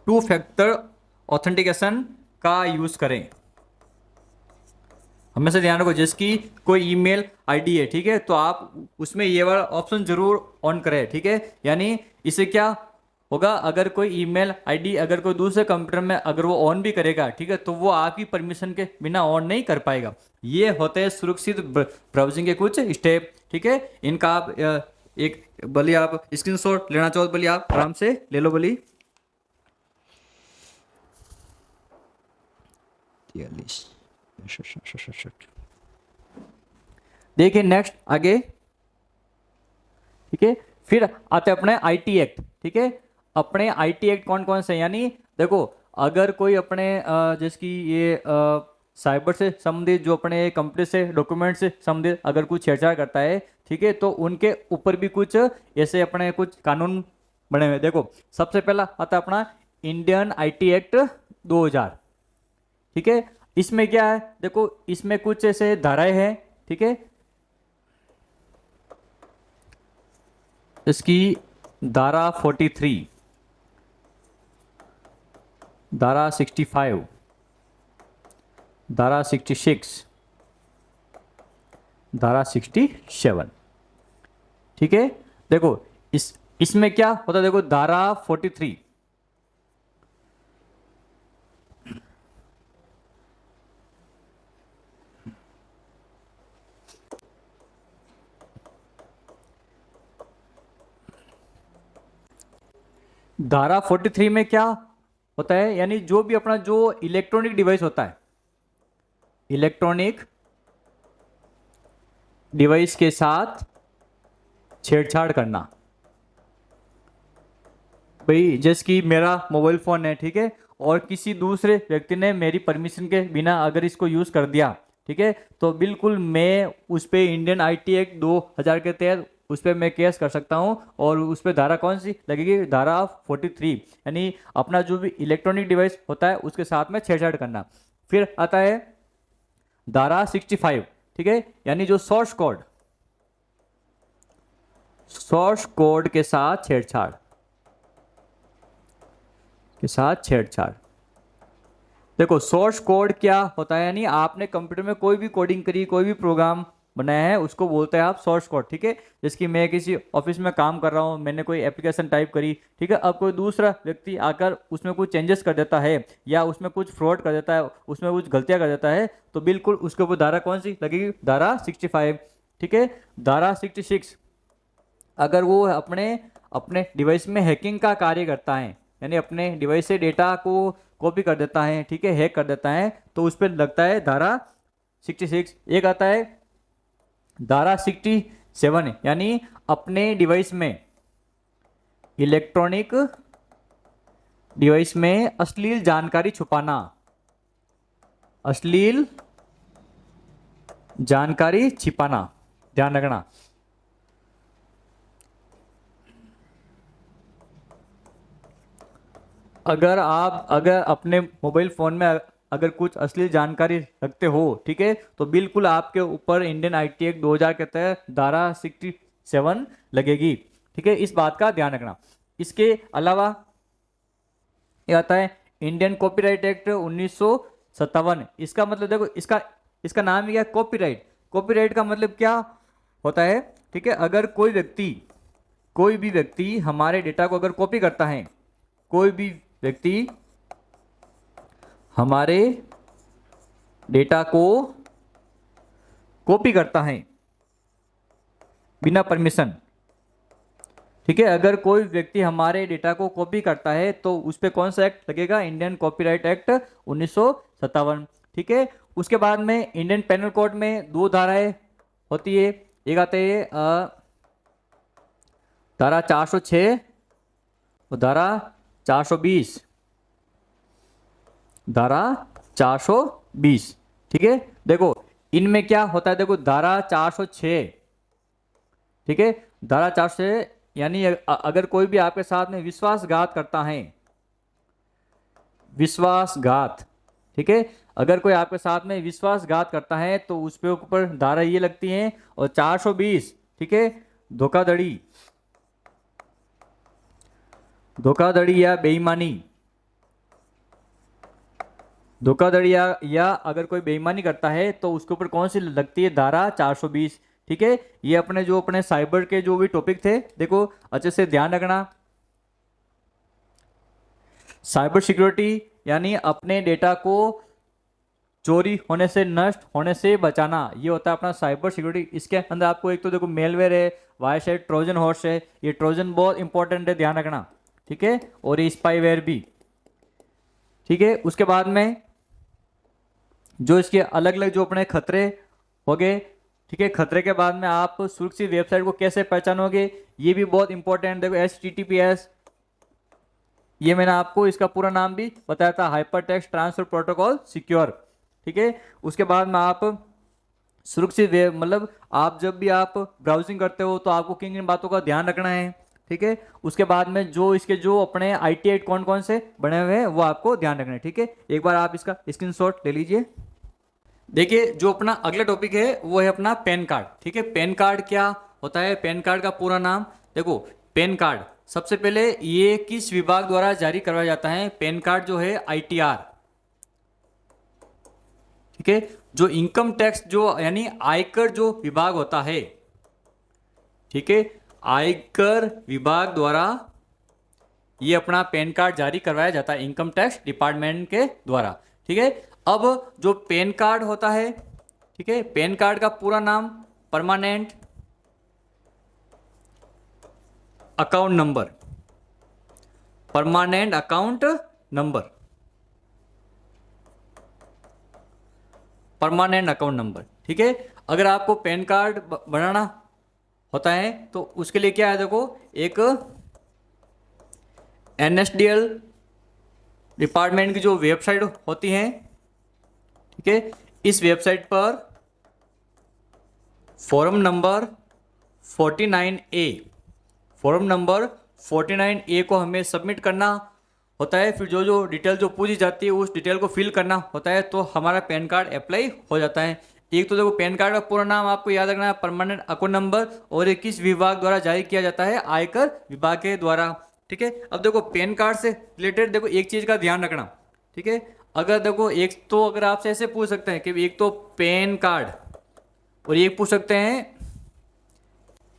two factor authentication का यूज करें। हमेशा ध्यान रखो, जिसकी कोई ईमेल आईडी है, ठीक है, तो आप उसमें ये वाला ऑप्शन जरूर ऑन करें, ठीक है। यानी इससे क्या होगा, अगर कोई ईमेल आईडी अगर कोई दूसरे कंप्यूटर में अगर वो ऑन भी करेगा, ठीक है, तो वो आपकी परमिशन के बिना ऑन नहीं कर पाएगा। ये होते हैं सुरक्षित ब्राउजिंग के कुछ स्टेप, ठीक है। इनका आप एक भले आप स्क्रीनशॉट लेना चाहो, भले आप आराम से ले लो, भले 43। देखिए नेक्स्ट आगे, ठीक है। फिर आते अपने आईटी एक्ट, ठीक है। अपने आईटी एक्ट कौन कौन से, यानी देखो, अगर कोई अपने जिसकी ये साइबर से संबंधित, जो अपने कंप्यूटर से डॉक्यूमेंट से संबंधित अगर कुछ छेड़छाड़ करता है, ठीक है, तो उनके ऊपर भी कुछ ऐसे अपने कुछ कानून बने हुए। देखो, सबसे पहला आता अपना इंडियन आईटी एक्ट 2000, ठीक है। इसमें क्या है, देखो, इसमें कुछ ऐसे धाराएं हैं, ठीक है। इसकी धारा 43, धारा 65, धारा 66, धारा 67, ठीक है। देखो, इसमें क्या होता है, देखो धारा 43, धारा 43 में क्या होता है, यानी जो भी अपना जो इलेक्ट्रॉनिक डिवाइस होता है, इलेक्ट्रॉनिक डिवाइस के साथ छेड़छाड़ करना, भाई जैसे कि मेरा मोबाइल फोन है, ठीक है, और किसी दूसरे व्यक्ति ने मेरी परमिशन के बिना अगर इसको यूज कर दिया, ठीक है, तो बिल्कुल मैं उस पर इंडियन आईटी एक्ट 2000 के तहत उस पर मैं केस कर सकता हूं। और उस पर धारा कौन सी लगेगी, धारा 43, यानी अपना जो भी इलेक्ट्रॉनिक डिवाइस होता है उसके साथ में छेड़छाड़ करना। फिर आता है धारा 65, ठीक है, यानी जो सोर्स कोड, सोर्स कोड के साथ छेड़छाड़, के साथ छेड़छाड़। देखो, सोर्स कोड क्या होता है, यानी आपने कंप्यूटर में कोई भी कोडिंग करी, कोई भी प्रोग्राम बनाया है उसको बोलते हैं आप सोर्स कोड। ठीक है, जैसे कि मैं किसी ऑफिस में काम कर रहा हूँ, मैंने कोई एप्लीकेशन टाइप करी, ठीक है, अब कोई दूसरा व्यक्ति आकर उसमें कुछ चेंजेस कर देता है या उसमें कुछ फ्रॉड कर देता है, उसमें कुछ गलतियां कर देता है, तो बिल्कुल उसके ऊपर धारा कौन सी लगेगी, धारा 65। ठीक है, धारा 66 अगर वो अपने अपने डिवाइस में हैकिंग का कार्य करता है, यानी अपने डिवाइस से डेटा को कॉपी कर देता है, ठीक है, हैक कर देता है, तो उस पर लगता है धारा 66। एक आता है धारा 67, यानी अपने डिवाइस में, इलेक्ट्रॉनिक डिवाइस में अश्लील जानकारी छुपाना, अश्लील जानकारी छिपाना, ध्यान रखना। अगर अपने मोबाइल फोन में अगर कुछ अश्लील जानकारी रखते हो, ठीक है, तो बिल्कुल आपके ऊपर इंडियन आईटी एक्ट 2000 के तहत धारा 67 लगेगी। ठीक है, इस बात का ध्यान रखना। इसके अलावा ये आता है इंडियन कॉपीराइट एक्ट 1957। इसका मतलब देखो, इसका नाम ही है कॉपीराइट। कॉपीराइट का मतलब क्या होता है, ठीक है, अगर कोई भी व्यक्ति हमारे डेटा को अगर कॉपी करता है, कोई भी व्यक्ति हमारे डेटा को कॉपी करता है बिना परमिशन, ठीक है, अगर कोई व्यक्ति हमारे डेटा को कॉपी करता है तो उस पर कौन सा एक्ट लगेगा, इंडियन कॉपीराइट एक्ट 1957। ठीक है, उसके बाद में इंडियन पेनल कोड में 2 धाराएं होती है। एक आते है धारा 406 और धारा 420, धारा 420। ठीक है, देखो इनमें क्या होता है, देखो धारा 406, ठीक है, धारा 406 यानी अगर कोई भी आपके साथ में विश्वासघात करता है, विश्वासघात, ठीक है, अगर कोई आपके साथ में विश्वासघात करता है तो उस पे ऊपर धारा ये लगती है। और 420, ठीक है, धोखाधड़ी, धोखाधड़ी या बेईमानी, धोखाधड़ी या अगर कोई बेईमानी करता है तो उसके ऊपर कौन सी लगती है, धारा 420। ठीक है, ये अपने साइबर के जो भी टॉपिक थे, देखो अच्छे से ध्यान रखना। साइबर सिक्योरिटी यानी अपने डेटा को चोरी होने से, नष्ट होने से बचाना, ये होता है अपना साइबर सिक्योरिटी। इसके अंदर आपको एक तो देखो मेलवेयर है, वायरस है, ट्रोजन हॉर्स है, ये ट्रोजन बहुत इंपॉर्टेंट है, ध्यान रखना। ठीक है, और ये स्पाईवेयर भी। ठीक है, उसके बाद में जो इसके अलग अलग जो अपने खतरे हो गए, ठीक है, खतरे के बाद में आप सुरक्षित वेबसाइट को कैसे पहचानोगे, ये भी बहुत इंपॉर्टेंट। देखो HTTPS, ये मैंने आपको इसका पूरा नाम भी बताया था, hyper text transfer protocol secure. ठीक है, उसके बाद में आप सुरक्षित वेब, मतलब आप जब भी आप ब्राउजिंग करते हो तो आपको किन किन बातों का ध्यान रखना है। ठीक है, उसके बाद में जो इसके जो अपने IT एक्ट कौन कौन से बने हुए हैं वो आपको ध्यान रखना है। ठीक है, एक बार आप इसका स्क्रीनशॉट ले लीजिए। देखिए, जो अपना अगला टॉपिक है वो है अपना पैन कार्ड। ठीक है, पैन कार्ड क्या होता है, पैन कार्ड का पूरा नाम देखो। पैन कार्ड सबसे पहले ये किस विभाग द्वारा जारी करवाया जाता है, पैन कार्ड जो है ITR। ठीक है, जो इनकम टैक्स जो यानी आयकर जो विभाग होता है, ठीक है, आयकर विभाग द्वारा ये अपना पैन कार्ड जारी करवाया जाता है, इनकम टैक्स डिपार्टमेंट के द्वारा। ठीक है, अब जो पैन कार्ड होता है, ठीक है, पैन कार्ड का पूरा नाम permanent account number, permanent account number, permanent account number. ठीक है, अगर आपको पैन कार्ड बनाना होता है तो उसके लिए क्या है, देखो एक NSDL डिपार्टमेंट की जो वेबसाइट होती है, ठीक है, इस वेबसाइट पर form number 49A, form number 49A को हमें सबमिट करना होता है। फिर जो डिटेल जो पूछी जाती है उस डिटेल को फिल करना होता है, तो हमारा पैन कार्ड अप्लाई हो जाता है। एक तो देखो पैन कार्ड का पूरा नाम आपको याद रखना है, परमानेंट अकाउंट नंबर, और ये किस विभाग द्वारा जारी किया जाता है, आयकर विभाग के द्वारा। ठीक है, अब देखो पैन कार्ड से रिलेटेड देखो एक चीज़ का ध्यान रखना। ठीक है, अगर देखो एक तो अगर आपसे ऐसे पूछ सकते हैं कि एक तो पैन कार्ड और ये पूछ सकते हैं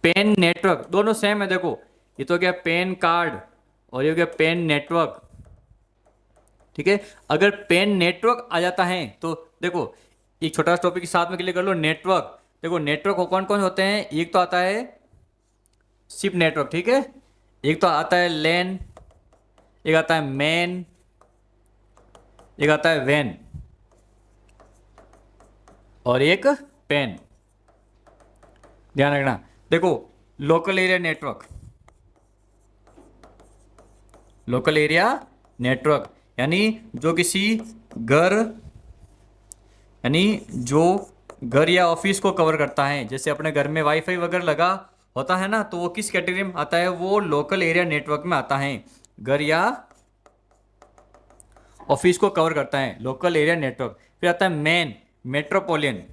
पेन नेटवर्क, दोनों सेम है। देखो ये तो क्या पेन कार्ड और ये हो गया पेन नेटवर्क, ठीक है। अगर पेन नेटवर्क आ जाता है तो देखो एक छोटा सा टॉपिक के साथ में क्लियर कर लो। नेटवर्क, देखो नेटवर्क कौन कौन होते हैं, एक तो आता है सिप नेटवर्क, ठीक है, एक तो आता है लैन, एक आता है मैन, एक आता है वैन और एक पेन। ध्यान रखना। देखो local area network, local area network यानी जो किसी घर, यानी जो घर या ऑफिस को कवर करता है। जैसे अपने घर में वाईफाई वगैरह लगा होता है ना, तो वो किस कैटेगरी में आता है, वो लोकल एरिया नेटवर्क में आता है। घर या ऑफिस को कवर करता है, लोकल एरिया नेटवर्क। फिर आता है main, metropolitan,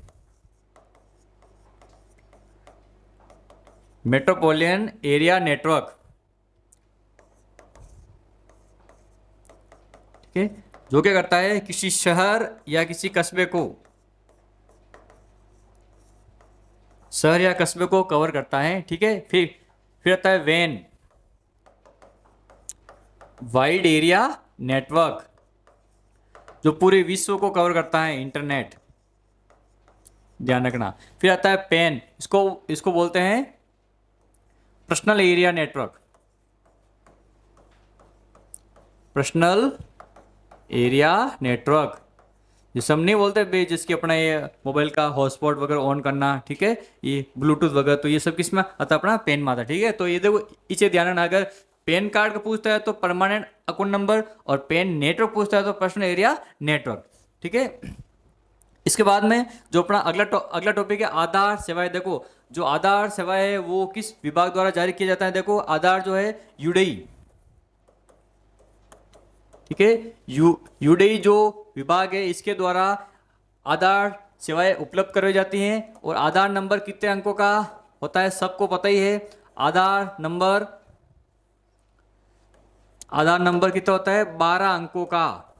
metropolitan area network, ठीक है, जो क्या करता है किसी शहर या किसी कस्बे को, शहर या कस्बे को कवर करता है, ठीक है। फिर आता है वैन, वाइड एरिया नेटवर्क, जो पूरे विश्व को कवर करता है, इंटरनेट। ध्यान रखना। फिर आता है पेन, इसको इसको बोलते हैं personal area network, personal area network. जिसे हम नहीं बोलते भाई जिसकी अपना ये मोबाइल का हॉटस्पॉट वगैरह ऑन करना, ठीक है, ये ब्लूटूथ वगैरह, तो ये सब किस में आता है, अपना पेन में आता है, ठीक है। तो ये देखो इसे ध्यान रखना, अगर पेन कार्ड का पूछता है तो परमानेंट अकाउंट नंबर, और पेन नेटवर्क पूछता है तो पर्सनल एरिया नेटवर्क, ठीक है। इसके बाद में जो अपना अगला टॉपिक है आधार सेवाएं। देखो जो आधार सेवाएं है वो किस विभाग द्वारा जारी किया जाता है। देखो आधार जो है यूडीआई, ठीक है, यूडीआई जो विभाग है इसके द्वारा आधार सेवाएं उपलब्ध करवाई जाती हैं। और आधार नंबर कितने अंकों का होता है सबको पता ही है। आधार नंबर कितना होता है, 12 अंकों का,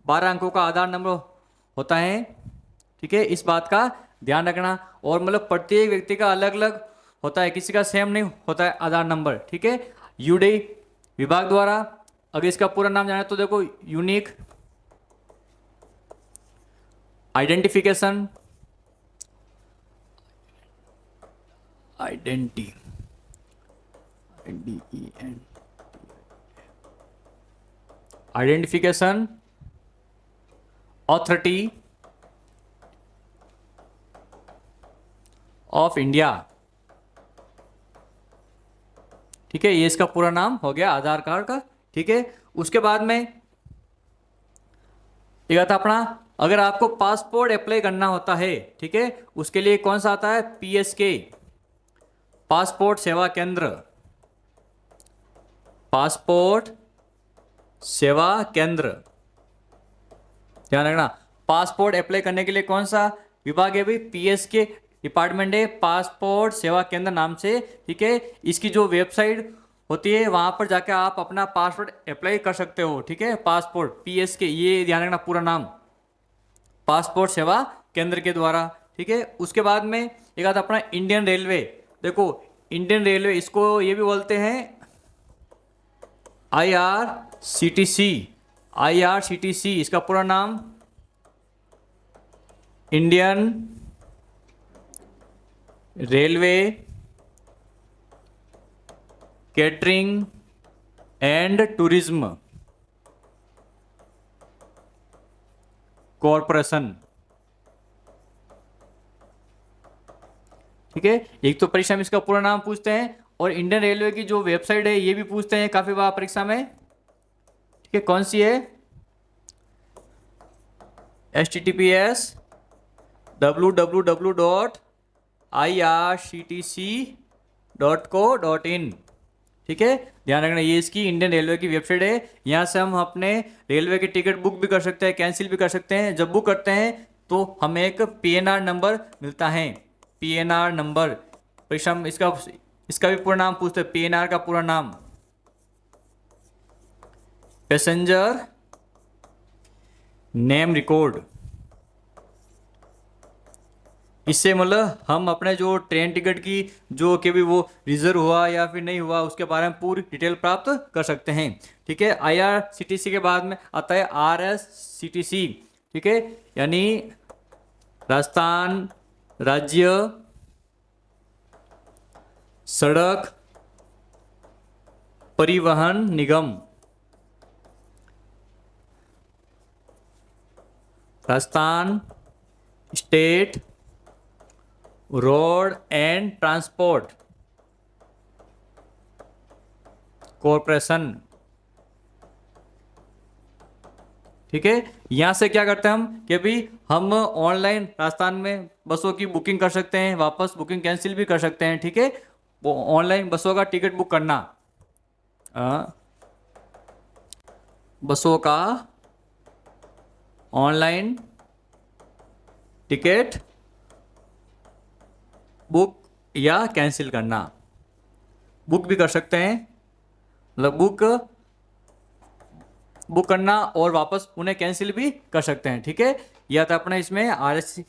12 अंकों का आधार नंबर होता है, ठीक है। इस बात का ध्यान रखना। और मतलब प्रत्येक व्यक्ति का अलग अलग होता है, किसी का सेम नहीं होता है आधार नंबर, ठीक है। यूडीआई विभाग द्वारा, अगर इसका पूरा नाम जाना तो देखो unique identification identification authority of India, ठीक है, ये इसका पूरा नाम हो गया आधार कार्ड का, ठीक है। उसके बाद में एक आता अपना, अगर आपको पासपोर्ट अप्लाई करना होता है, ठीक है, उसके लिए कौन सा आता है, पीएसके, पासपोर्ट सेवा केंद्र, पासपोर्ट सेवा केंद्र। ध्यान रखना, पासपोर्ट अप्लाई करने के लिए कौन सा विभाग है भाई, पीएसके डिपार्टमेंट है, पासपोर्ट सेवा केंद्र नाम से, ठीक है। इसकी जो वेबसाइट होती है वहां पर जाकर आप अपना पासपोर्ट अप्लाई कर सकते हो, ठीक है। पासपोर्ट पीएसके, ये ध्यान रखना पूरा नाम, पासपोर्ट सेवा केंद्र के द्वारा, ठीक है। उसके बाद में एक आता अपना इंडियन रेलवे। देखो इंडियन रेलवे, इसको ये भी बोलते हैं आईआरसीटीसी, आईआरसीटीसी इसका पूरा नाम Indian railway catering and tourism corporation, ठीक है। एक तो परीक्षा में इसका पूरा नाम पूछते हैं, और इंडियन रेलवे की जो वेबसाइट है ये भी पूछते हैं काफी बार परीक्षा में, ठीक है। कौन सी है, https://www.irctc.co.in, ठीक है। ध्यान रखना ये इसकी इंडियन रेलवे की वेबसाइट है। यहाँ से हम अपने रेलवे की टिकट बुक भी कर सकते हैं, कैंसिल भी कर सकते हैं। जब बुक करते हैं तो हमें एक पीएनआर नंबर मिलता है, पीएनआर नंबर। परीक्षा में इसका इसका भी पूरा नाम पूछते हैं, पीएनआर का पूरा नाम पैसेंजर नेम रिकॉर्ड, इससे मतलब हम अपने जो ट्रेन टिकट की जो कि भी वो रिजर्व हुआ या फिर नहीं हुआ उसके बारे में पूरी डिटेल प्राप्त कर सकते हैं। ठीक है, IRCTC के बाद में आता है RSCTC। ठीक है, यानी राजस्थान राज्य सड़क परिवहन निगम। Rajasthan state road and transport corporation. ठीक है, यहाँ से क्या करते हैं हम कि भाई हम ऑनलाइन राजस्थान में बसों की बुकिंग कर सकते हैं, वापस बुकिंग कैंसिल भी कर सकते हैं। ठीक है, वो ऑनलाइन बसों का टिकट बुक करना, बसों का ऑनलाइन टिकट बुक या कैंसिल करना, बुक भी कर सकते हैं, मतलब बुक करना और वापस उन्हें कैंसिल भी कर सकते हैं। ठीक है, यह था अपने इसमें RSC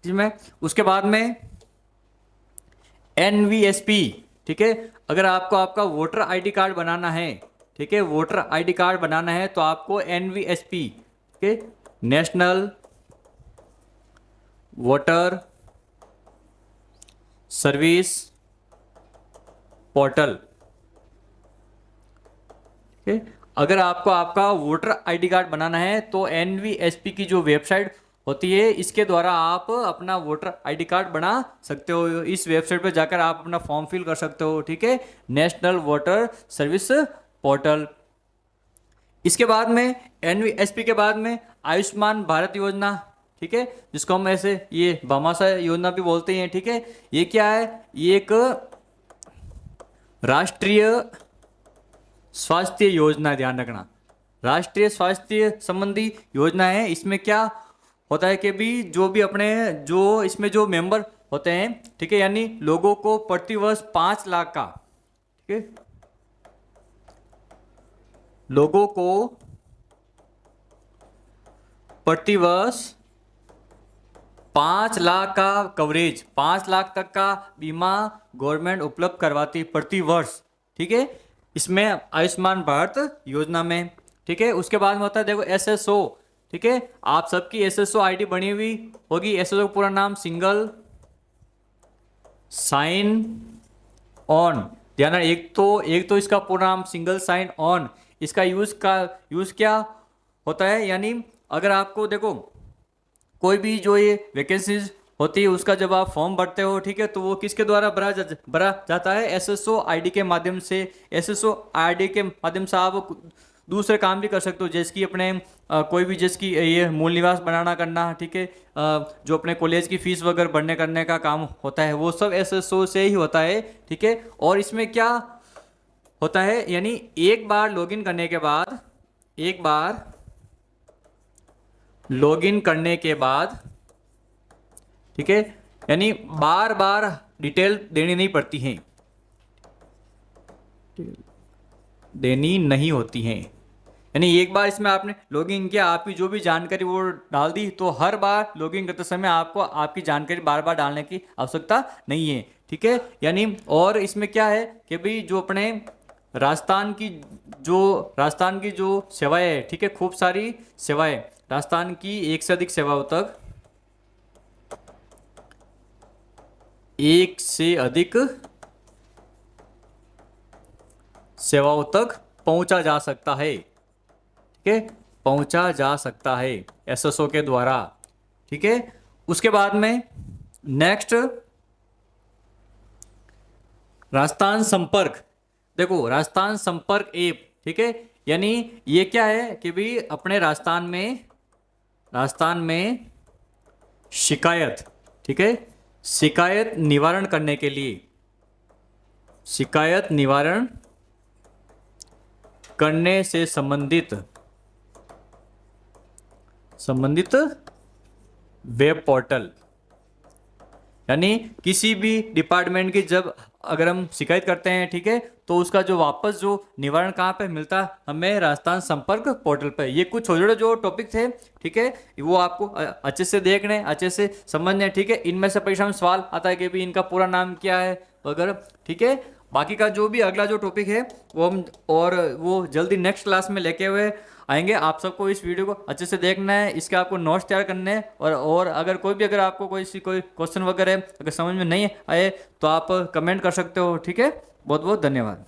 में। उसके बाद में NVSP। ठीक है, अगर आपको आपका वोटर ID कार्ड बनाना है, ठीक है, वोटर ID कार्ड बनाना है तो आपको NVSP, ठीक है, नेशनल वोटर सर्विस पोर्टल। ठीक है, अगर आपको आपका वोटर ID कार्ड बनाना है तो NVSP की जो वेबसाइट होती है इसके द्वारा आप अपना वोटर ID कार्ड बना सकते हो। इस वेबसाइट पर जाकर आप अपना फॉर्म फिल कर सकते हो। ठीक है, नेशनल वोटर सर्विस पोर्टल। इसके बाद में NVSP के बाद में आयुष्मान भारत योजना। ठीक है, जिसको हम ऐसे ये भामाशाह योजना भी बोलते हैं। ठीक है, ये क्या है, ये एक राष्ट्रीय स्वास्थ्य योजना है, ध्यान रखना, राष्ट्रीय स्वास्थ्य संबंधी योजना है। इसमें क्या होता है कि भी जो भी अपने जो इसमें जो मेंबर होते हैं, ठीक है, यानी लोगों को प्रति वर्ष 5 लाख का, ठीक है, लोगों को प्रति वर्ष 5 लाख का कवरेज, 5 लाख तक का बीमा गवर्नमेंट उपलब्ध करवाती है प्रति वर्ष। ठीक है, इसमें आयुष्मान भारत योजना में। ठीक है, उसके बाद में होता है देखो SSO। ठीक है, आप सबकी SSO ID बनी हुई होगी। SSO का पूरा नाम सिंगल साइन ऑन, ध्यान, एक तो इसका पूरा नाम सिंगल साइन ऑन। इसका यूज क्या होता है, यानी अगर आपको देखो कोई भी जो ये वैकेंसीज होती है उसका जब आप फॉर्म भरते हो, ठीक है, तो वो किसके द्वारा भरा जाता है, SSO ID के माध्यम से। SSO ID के माध्यम से आप दूसरे काम भी कर सकते हो, जैसे कि अपने कोई भी जैसे कि ये मूल निवास बनाना करना। ठीक है, जो अपने कॉलेज की फीस वगैरह भरने करने का काम होता है वो सब SSO से ही होता है। ठीक है, और इसमें क्या होता है, यानी एक बार लॉगिन करने के बाद, ठीक है, यानी बार बार डिटेल देनी नहीं पड़ती हैं, देनी नहीं होती हैं। यानी एक बार इसमें आपने लॉगिन किया, आपकी जो भी जानकारी वो डाल दी, तो हर बार लॉगिन करते समय आपको आपकी जानकारी बार बार डालने की आवश्यकता नहीं है। ठीक है, यानी और इसमें क्या है कि भाई जो अपने राजस्थान की जो सेवाएं है, ठीक है, खूब सारी सेवाएं, राजस्थान की 1 से अधिक सेवाओं तक, 1 से अधिक सेवाओं तक पहुंचा जा सकता है। ठीक है, पहुंचा जा सकता है SSO के द्वारा। ठीक है, उसके बाद में नेक्स्ट राजस्थान संपर्क। देखो राजस्थान संपर्क ऐप, ठीक है, यानी ये क्या है कि भी अपने राजस्थान में शिकायत, ठीक है, शिकायत निवारण करने के लिए, शिकायत निवारण करने से संबंधित वेब पोर्टल, यानी किसी भी डिपार्टमेंट की जब अगर हम शिकायत करते हैं, ठीक है, तो उसका जो वापस जो निवारण कहाँ पे मिलता है, हमें राजस्थान संपर्क पोर्टल पे। ये कुछ छोटे छोटे जो टॉपिक थे, ठीक है, वो आपको अच्छे से देखने, अच्छे से समझने, ठीक है। इनमें से परीक्षा में सवाल आता है कि भी इनका पूरा नाम क्या है वगैरह, ठीक है। बाकी का जो भी अगला जो टॉपिक है वो हम और वो जल्दी नेक्स्ट क्लास में लेके हुए आएंगे। आप सबको इस वीडियो को अच्छे से देखना है, इसके आपको नोट्स तैयार करने हैं। और अगर कोई भी अगर आपको कोई क्वेश्चन वगैरह अगर समझ में नहीं आए तो आप कमेंट कर सकते हो, ठीक है। बहुत बहुत धन्यवाद।